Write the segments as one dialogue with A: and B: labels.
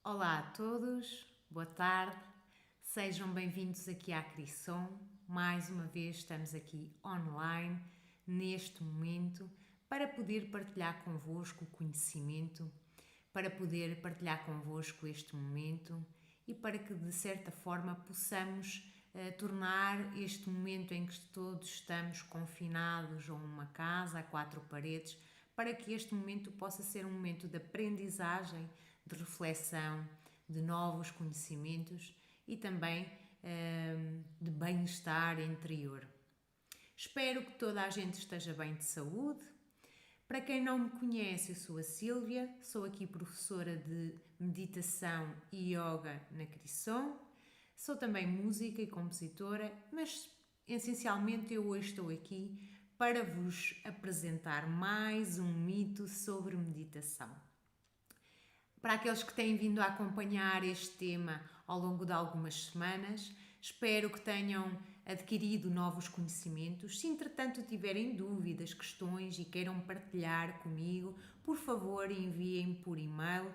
A: Olá a todos, boa tarde, sejam bem-vindos aqui à Crisson. Mais uma vez estamos aqui online, neste momento, para poder partilhar convosco o conhecimento, para poder partilhar convosco este momento e para que de certa forma possamos tornar este momento em que todos estamos confinados a uma casa, a quatro paredes, para que este momento possa ser um momento de aprendizagem, de reflexão, de novos conhecimentos e também de bem-estar interior. Espero que toda a gente esteja bem de saúde. Para quem não me conhece, eu sou a Sílvia, sou aqui professora de meditação e yoga na Crisson. Sou também música e compositora, mas essencialmente eu hoje estou aqui para vos apresentar mais um mito sobre meditação. Para aqueles que têm vindo a acompanhar este tema ao longo de algumas semanas, espero que tenham adquirido novos conhecimentos. Se entretanto tiverem dúvidas, questões e queiram partilhar comigo, por favor enviem por e-mail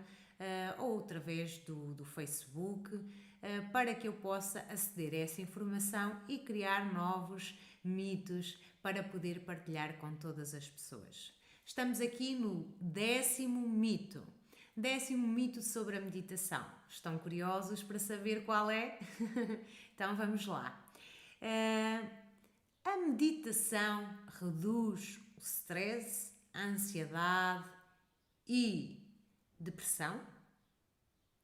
A: ou através do Facebook para que eu possa aceder a essa informação e criar novos mitos para poder partilhar com todas as pessoas. Estamos aqui no 10º mito. 10º mito sobre a meditação. Estão curiosos para saber qual é? Então vamos lá. A meditação reduz o stress, a ansiedade e depressão?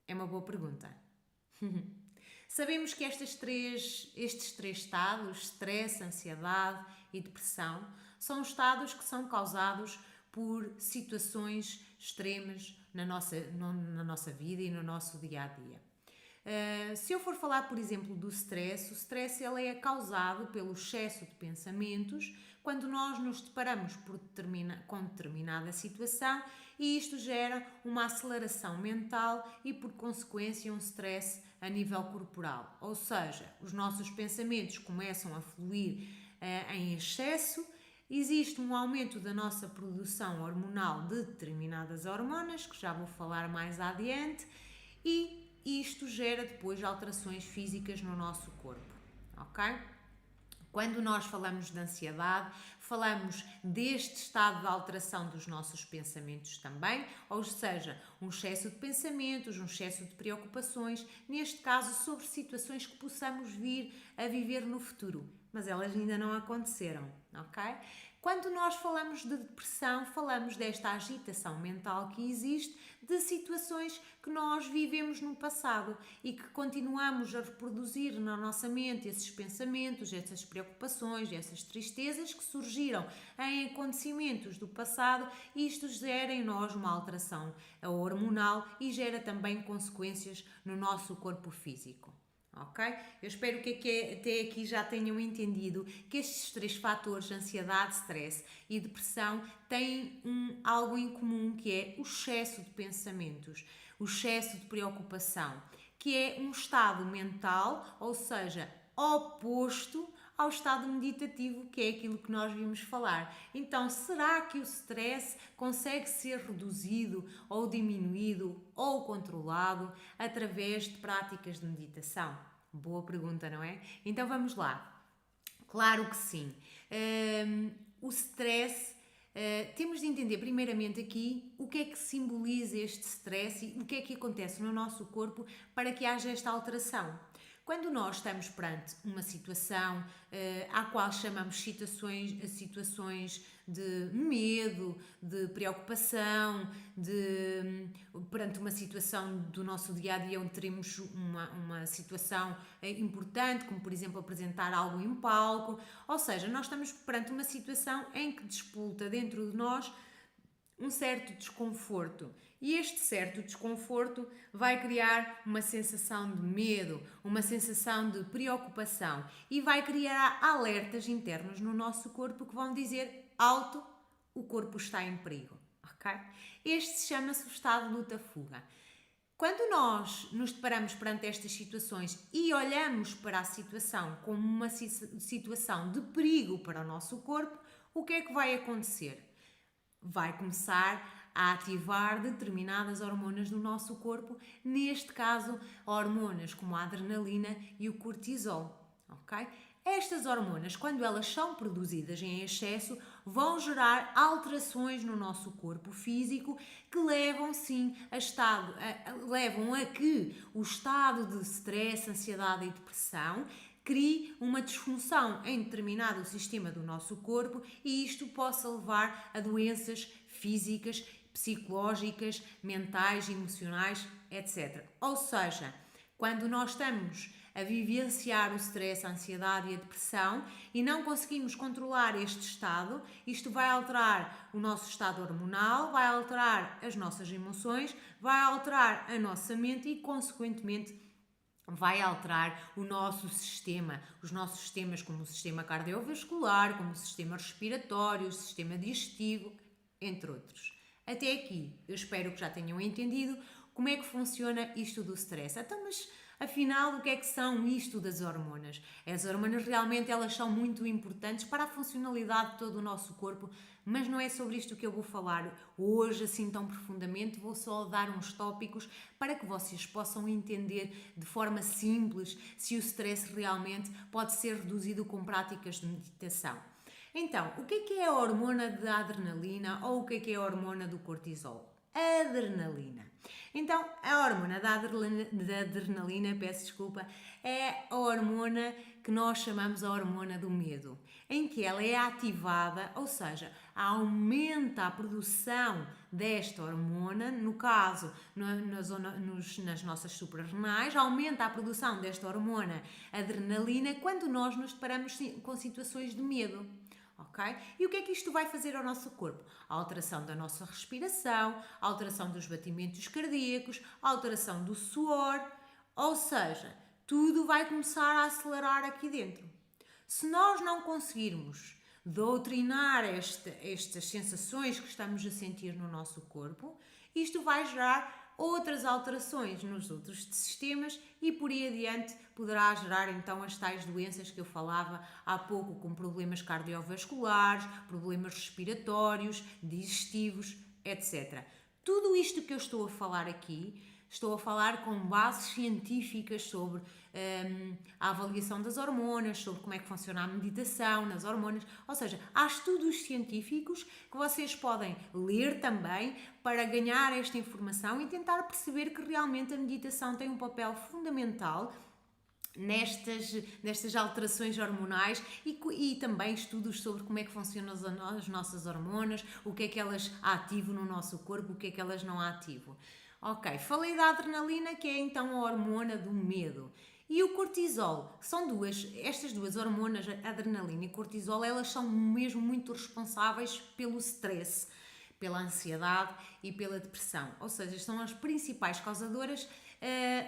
A: É uma boa pergunta. Sabemos que estes três estados, stress, ansiedade e depressão, são estados que são causados por situações extremas na nossa vida e no nosso dia a dia. Se eu for falar, por exemplo, do stress, o stress ele é causado pelo excesso de pensamentos quando nós nos deparamos com determinada situação e isto gera uma aceleração mental e, por consequência, um stress a nível corporal. Ou seja, os nossos pensamentos começam a fluir em excesso. Existe um aumento da nossa produção hormonal de determinadas hormonas, que já vou falar mais adiante, e isto gera depois alterações físicas no nosso corpo, ok? Quando nós falamos de ansiedade, falamos deste estado de alteração dos nossos pensamentos também, ou seja, um excesso de pensamentos, um excesso de preocupações, neste caso sobre situações que possamos vir a viver no futuro, mas elas ainda não aconteceram, ok? Quando nós falamos de depressão, falamos desta agitação mental que existe de situações que nós vivemos no passado e que continuamos a reproduzir na nossa mente esses pensamentos, essas preocupações, essas tristezas que surgiram em acontecimentos do passado e isto gera em nós uma alteração hormonal e gera também consequências no nosso corpo físico. Ok? Eu espero que até aqui já tenham entendido que estes três fatores, ansiedade, stress e depressão, têm algo em comum que é o excesso de pensamentos, o excesso de preocupação, que é um estado mental, ou seja, oposto ao estado meditativo, que é aquilo que nós vimos falar. Então, será que o stress consegue ser reduzido ou diminuído ou controlado através de práticas de meditação? Boa pergunta, não é? Então vamos lá. Claro que sim. O stress, temos de entender primeiramente aqui o que é que simboliza este stress e o que é que acontece no nosso corpo para que haja esta alteração. Quando nós estamos perante uma situação à qual chamamos situações de medo, de preocupação, perante uma situação do nosso dia a dia onde teremos uma situação importante, como por exemplo apresentar algo em palco, ou seja, nós estamos perante uma situação em que despolta dentro de nós um certo desconforto e este certo desconforto vai criar uma sensação de medo, uma sensação de preocupação e vai criar alertas internos no nosso corpo que vão dizer alto, o corpo está em perigo, ok? Este chama-se o estado de luta-fuga. Quando nós nos deparamos perante estas situações e olhamos para a situação como uma situação de perigo para o nosso corpo, o que é que vai acontecer? Vai começar a ativar determinadas hormonas do nosso corpo, neste caso, hormonas como a adrenalina e o cortisol, ok? Estas hormonas, quando elas são produzidas em excesso, vão gerar alterações no nosso corpo físico que levam, sim, levam a que o estado de stress, ansiedade e depressão crie uma disfunção em determinado sistema do nosso corpo e isto possa levar a doenças físicas, psicológicas, mentais, emocionais, etc. Ou seja, quando nós estamos a vivenciar o stress, a ansiedade e a depressão e não conseguimos controlar este estado, isto vai alterar o nosso estado hormonal, vai alterar as nossas emoções, vai alterar a nossa mente e, consequentemente, vai alterar o nosso sistema, os nossos sistemas como o sistema cardiovascular, como o sistema respiratório, o sistema digestivo, entre outros. Até aqui, eu espero que já tenham entendido como é que funciona isto do stress. Então, mas afinal, o que é que são isto das hormonas? As hormonas realmente elas são muito importantes para a funcionalidade de todo o nosso corpo, mas não é sobre isto que eu vou falar hoje assim tão profundamente. Vou só dar uns tópicos para que vocês possam entender de forma simples se o stress realmente pode ser reduzido com práticas de meditação. Então, o que é a hormona da adrenalina ou o que é a hormona do cortisol? Adrenalina. Então, a hormona da adrenalina, peço desculpa, é a hormona que nós chamamos a hormona do medo, em que ela é ativada, ou seja, aumenta a produção desta hormona, no caso, nas nossas suprarrenais, aumenta a produção desta hormona adrenalina quando nós nos deparamos com situações de medo. Okay? E o que é que isto vai fazer ao nosso corpo? A alteração da nossa respiração, a alteração dos batimentos cardíacos, a alteração do suor, ou seja, tudo vai começar a acelerar aqui dentro. Se nós não conseguirmos doutrinar estas sensações que estamos a sentir no nosso corpo, isto vai gerar outras alterações nos outros sistemas e por aí adiante poderá gerar então as tais doenças que eu falava há pouco, com problemas cardiovasculares, problemas respiratórios, digestivos, etc. Tudo isto que eu estou a falar aqui, estou a falar com bases científicas sobre a avaliação das hormonas, sobre como é que funciona a meditação nas hormonas, ou seja, há estudos científicos que vocês podem ler também para ganhar esta informação e tentar perceber que realmente a meditação tem um papel fundamental nestas alterações hormonais e também estudos sobre como é que funcionam as nossas hormonas, o que é que elas ativam no nosso corpo, o que é que elas não ativam. Ok, falei da adrenalina, que é então a hormona do medo. E o cortisol, estas duas hormonas, adrenalina e cortisol, elas são mesmo muito responsáveis pelo stress, pela ansiedade e pela depressão. Ou seja, são as principais causadoras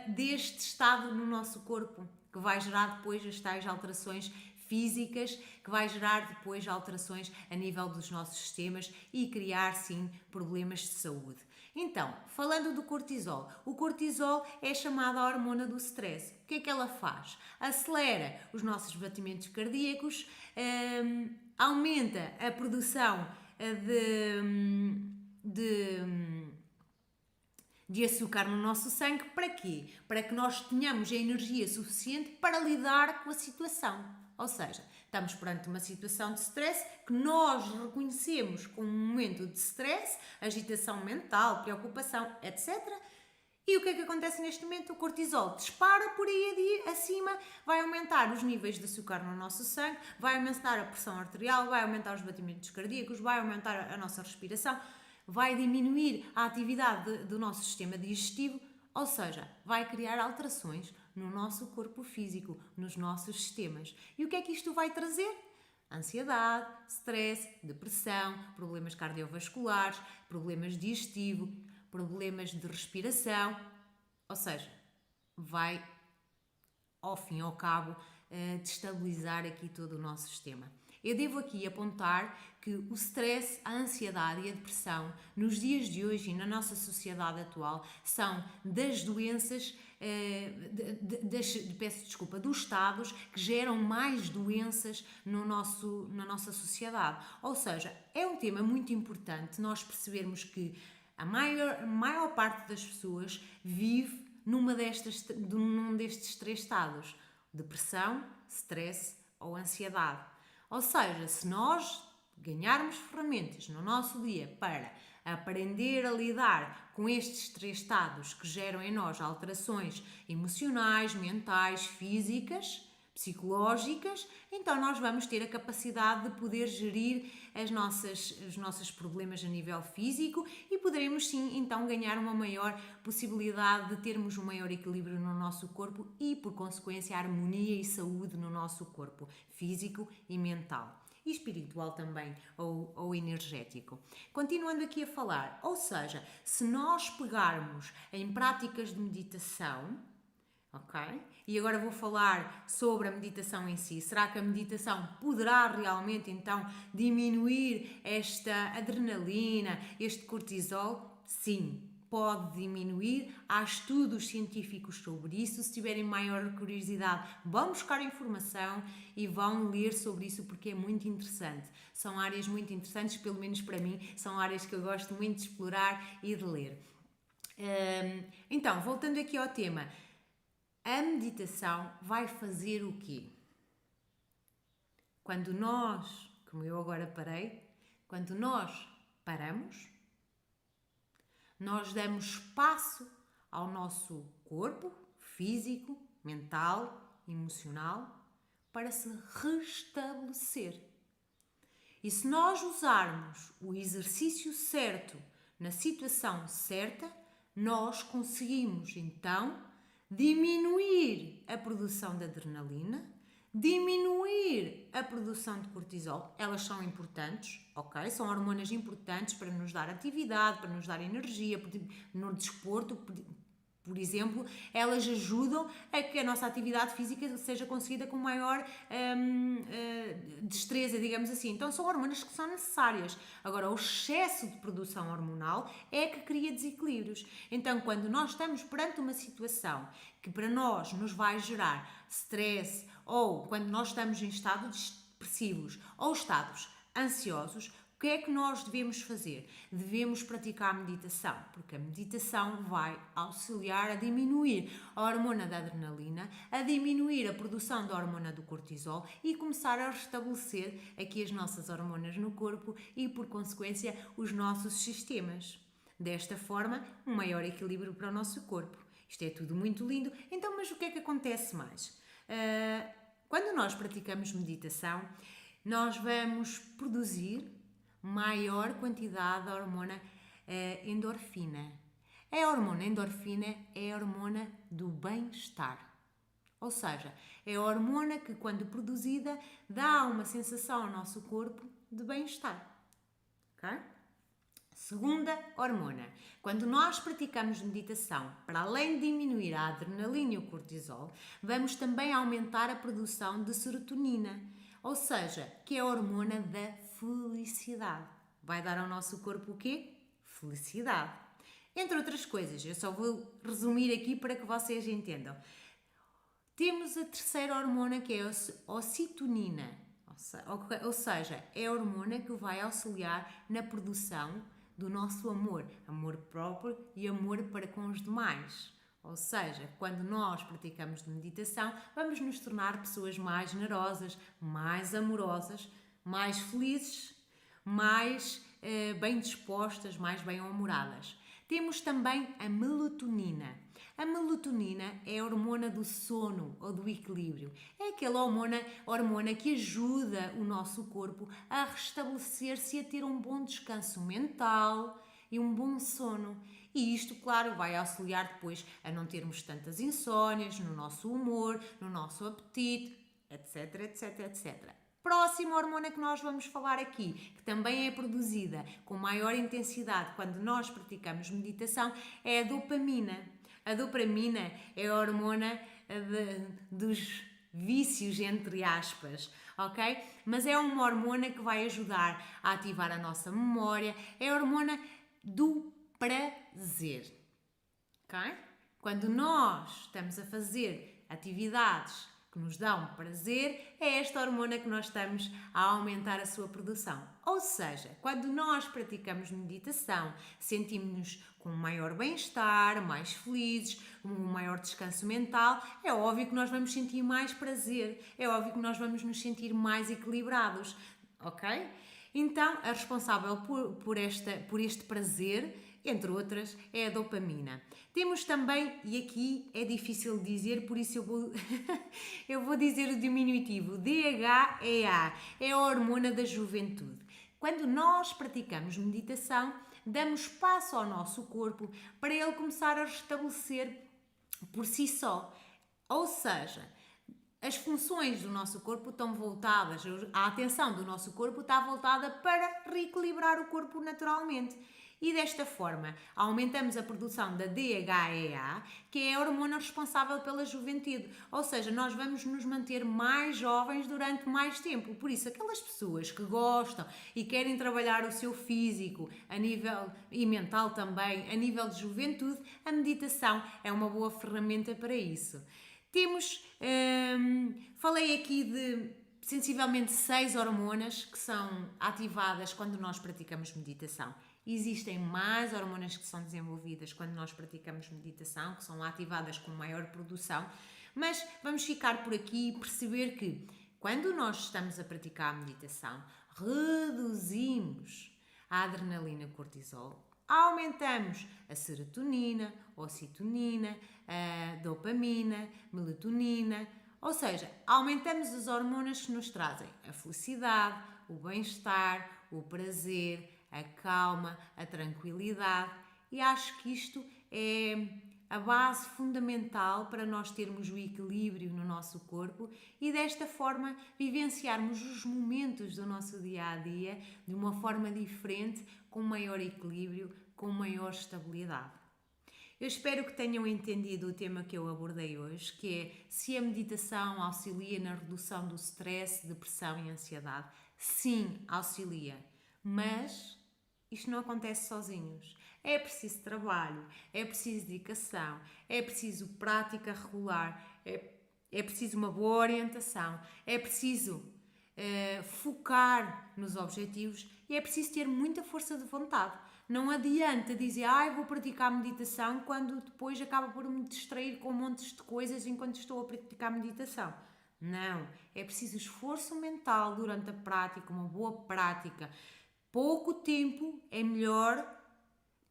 A: deste estado no nosso corpo, que vai gerar depois as tais alterações físicas, que vai gerar depois alterações a nível dos nossos sistemas e criar, sim, problemas de saúde. Então, falando do cortisol, o cortisol é chamada a hormona do stress. O que é que ela faz? Acelera os nossos batimentos cardíacos, aumenta a produção de açúcar no nosso sangue. Para quê? Para que nós tenhamos a energia suficiente para lidar com a situação. Ou seja, estamos perante uma situação de stress que nós reconhecemos como um momento de stress, agitação mental, preocupação, etc. E o que é que acontece neste momento? O cortisol dispara por aí acima, vai aumentar os níveis de açúcar no nosso sangue, vai aumentar a pressão arterial, vai aumentar os batimentos cardíacos, vai aumentar a nossa respiração, vai diminuir a atividade do nosso sistema digestivo, ou seja, vai criar alterações no nosso corpo físico, nos nossos sistemas. E o que é que isto vai trazer? Ansiedade, stress, depressão, problemas cardiovasculares, problemas digestivos, problemas de respiração, ou seja, vai, ao fim e ao cabo, destabilizar aqui todo o nosso sistema. Eu devo aqui apontar que o stress, a ansiedade e a depressão, nos dias de hoje e na nossa sociedade atual, são das doenças, dos estados que geram mais doenças na nossa sociedade. Ou seja, é um tema muito importante nós percebermos que A maior parte das pessoas vive num destes três estados: depressão, stress ou ansiedade. Ou seja, se nós ganharmos ferramentas no nosso dia para aprender a lidar com estes três estados que geram em nós alterações emocionais, mentais, físicas, psicológicas, então nós vamos ter a capacidade de poder gerir os nossos problemas a nível físico e poderemos sim então ganhar uma maior possibilidade de termos um maior equilíbrio no nosso corpo e, por consequência, harmonia e saúde no nosso corpo físico e mental. E espiritual também, ou energético. Continuando aqui a falar, ou seja, se nós pegarmos em práticas de meditação, ok? E agora vou falar sobre a meditação em si. Será que a meditação poderá realmente então diminuir esta adrenalina, este cortisol? Sim, pode diminuir. Há estudos científicos sobre isso. Se tiverem maior curiosidade, vão buscar informação e vão ler sobre isso porque é muito interessante. São áreas muito interessantes, pelo menos para mim, são áreas que eu gosto muito de explorar e de ler. Então, voltando aqui ao tema, a meditação vai fazer o quê? Quando nós, como eu agora parei, quando nós paramos, nós damos espaço ao nosso corpo físico, mental, emocional para se restabelecer. E se nós usarmos o exercício certo na situação certa, nós conseguimos então diminuir a produção de adrenalina, diminuir a produção de cortisol. Elas são importantes, ok? São hormonas importantes para nos dar atividade, para nos dar energia. No desporto, por exemplo, elas ajudam a que a nossa atividade física seja conseguida com maior destreza, digamos assim. Então são hormonas que são necessárias. Agora, o excesso de produção hormonal é que cria desequilíbrios. Então, quando nós estamos perante uma situação que para nós nos vai gerar stress, ou quando nós estamos em estados depressivos ou estados ansiosos, o que é que nós devemos fazer? Devemos praticar a meditação, porque a meditação vai auxiliar a diminuir a hormona da adrenalina, a diminuir a produção da hormona do cortisol e começar a restabelecer aqui as nossas hormonas no corpo e, por consequência, os nossos sistemas. Desta forma, um maior equilíbrio para o nosso corpo. Isto é tudo muito lindo. Então, mas o que é que acontece mais? Quando nós praticamos meditação, nós vamos produzir maior quantidade da hormona endorfina. A hormona endorfina é a hormona do bem-estar. Ou seja, é a hormona que, quando produzida, dá uma sensação ao nosso corpo de bem-estar. Ok? Segunda hormona. Quando nós praticamos meditação, para além de diminuir a adrenalina e o cortisol, vamos também aumentar a produção de serotonina, ou seja, que é a hormona da felicidade. Vai dar ao nosso corpo o quê? Felicidade. Entre outras coisas, eu só vou resumir aqui para que vocês entendam. Temos a terceira hormona, que é a ocitocina, ou seja, é a hormona que vai auxiliar na produção do nosso amor próprio e amor para com os demais. Ou seja, quando nós praticamos de meditação, vamos nos tornar pessoas mais generosas, mais amorosas, mais felizes, mais bem dispostas, mais bem-humoradas. Temos também a melatonina. A melatonina é a hormona do sono ou do equilíbrio. É aquela hormona que ajuda o nosso corpo a restabelecer-se e a ter um bom descanso mental e um bom sono. E isto, claro, vai auxiliar depois a não termos tantas insónias no nosso humor, no nosso apetite, etc, etc, etc. Próxima hormona que nós vamos falar aqui, que também é produzida com maior intensidade quando nós praticamos meditação, é a dopamina. A dopamina é a hormona dos vícios, entre aspas, ok? Mas é uma hormona que vai ajudar a ativar a nossa memória, é a hormona do prazer, ok? Quando nós estamos a fazer atividades que nos dão prazer, é esta hormona que nós estamos a aumentar a sua produção. Ou seja, quando nós praticamos meditação, sentimos-nos com um maior bem-estar, mais felizes, um maior descanso mental, é óbvio que nós vamos sentir mais prazer, é óbvio que nós vamos nos sentir mais equilibrados, ok? Então, a responsável por este prazer, entre outras, é a dopamina. Temos também, e aqui é difícil dizer, por isso eu vou dizer o diminutivo, DHEA, é a hormona da juventude. Quando nós praticamos meditação, damos espaço ao nosso corpo para ele começar a restabelecer por si só. Ou seja, as funções do nosso corpo estão voltadas, a atenção do nosso corpo está voltada para reequilibrar o corpo naturalmente. E desta forma, aumentamos a produção da DHEA, que é a hormona responsável pela juventude. Ou seja, nós vamos nos manter mais jovens durante mais tempo. Por isso, aquelas pessoas que gostam e querem trabalhar o seu físico a nível e mental também, a nível de juventude, a meditação é uma boa ferramenta para isso. Temos, falei aqui de sensivelmente 6 hormonas que são ativadas quando nós praticamos meditação. Existem mais hormonas que são desenvolvidas quando nós praticamos meditação, que são ativadas com maior produção, mas vamos ficar por aqui e perceber que quando nós estamos a praticar a meditação, reduzimos a adrenalina cortisol, aumentamos a serotonina, ocitocina, a dopamina, melatonina, ou seja, aumentamos as hormonas que nos trazem a felicidade, o bem-estar, o prazer, a calma, a tranquilidade, e acho que isto é a base fundamental para nós termos o equilíbrio no nosso corpo e desta forma vivenciarmos os momentos do nosso dia a dia de uma forma diferente, com maior equilíbrio, com maior estabilidade. Eu espero que tenham entendido o tema que eu abordei hoje, que é se a meditação auxilia na redução do stress, depressão e ansiedade. Sim, auxilia, mas isto não acontece sozinhos. É preciso trabalho, é preciso dedicação, é preciso prática regular, é preciso uma boa orientação, é preciso focar nos objetivos e é preciso ter muita força de vontade. Não adianta dizer, vou praticar meditação quando depois acaba por me distrair com montes de coisas enquanto estou a praticar meditação. Não, é preciso esforço mental durante a prática, uma boa prática. Pouco tempo é melhor,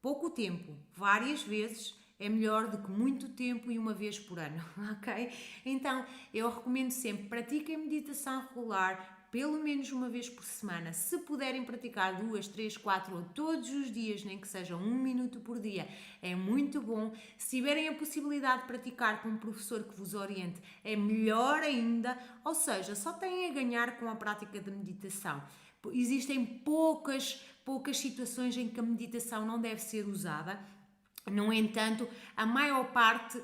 A: pouco tempo, várias vezes, é melhor do que muito tempo e uma vez por ano, ok? Então, eu recomendo sempre, pratiquem meditação regular, pelo menos uma vez por semana. Se puderem praticar 2, 3, 4 ou todos os dias, nem que seja 1 minuto por dia, é muito bom. Se tiverem a possibilidade de praticar com um professor que vos oriente, é melhor ainda. Ou seja, só têm a ganhar com a prática de meditação. Existem poucas situações em que a meditação não deve ser usada. No entanto, a maior parte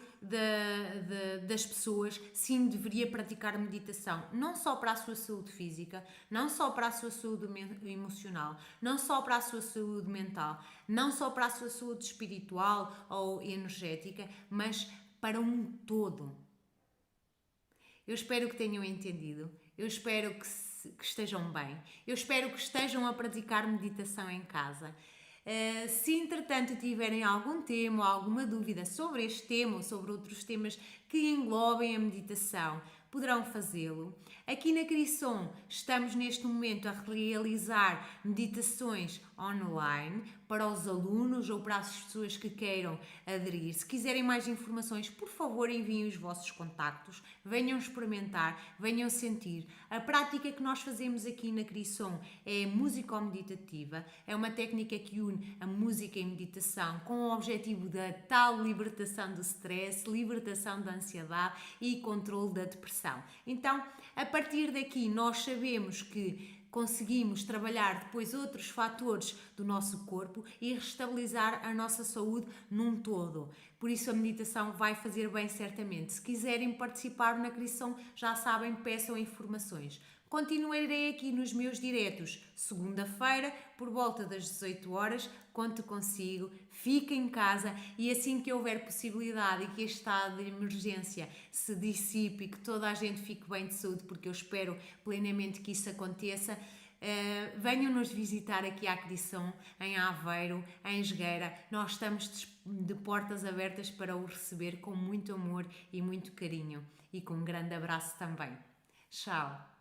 A: das pessoas sim deveria praticar meditação, não só para a sua saúde física, não só para a sua saúde emocional, não só para a sua saúde mental, não só para a sua saúde espiritual ou energética, mas para um todo. Eu espero que tenham entendido, eu espero que estejam bem, eu espero que estejam a praticar meditação em casa. Se entretanto tiverem algum tema ou alguma dúvida sobre este tema ou sobre outros temas que englobem a meditação, poderão fazê-lo. Aqui na Crisson estamos neste momento a realizar meditações online para os alunos ou para as pessoas que queiram aderir. Se quiserem mais informações, por favor enviem os vossos contactos, venham experimentar, venham sentir. A prática que nós fazemos aqui na Crisson é músico-meditativa, é uma técnica que une a música e a meditação com o objetivo da tal libertação do stress, libertação da ansiedade e controle da depressão. Então, a partir daqui nós sabemos que conseguimos trabalhar depois outros fatores do nosso corpo e restabilizar a nossa saúde num todo. Por isso a meditação vai fazer bem certamente. Se quiserem participar na Crisson, já sabem, peçam informações. Continuarei aqui nos meus diretos segunda-feira, por volta das 18 horas, conto consigo, fique em casa e assim que houver possibilidade e que este estado de emergência se dissipe e que toda a gente fique bem de saúde, porque eu espero plenamente que isso aconteça, venham nos visitar aqui à Aquisição, em Aveiro, em Jogueira. Nós estamos de portas abertas para o receber com muito amor e muito carinho e com um grande abraço também. Tchau!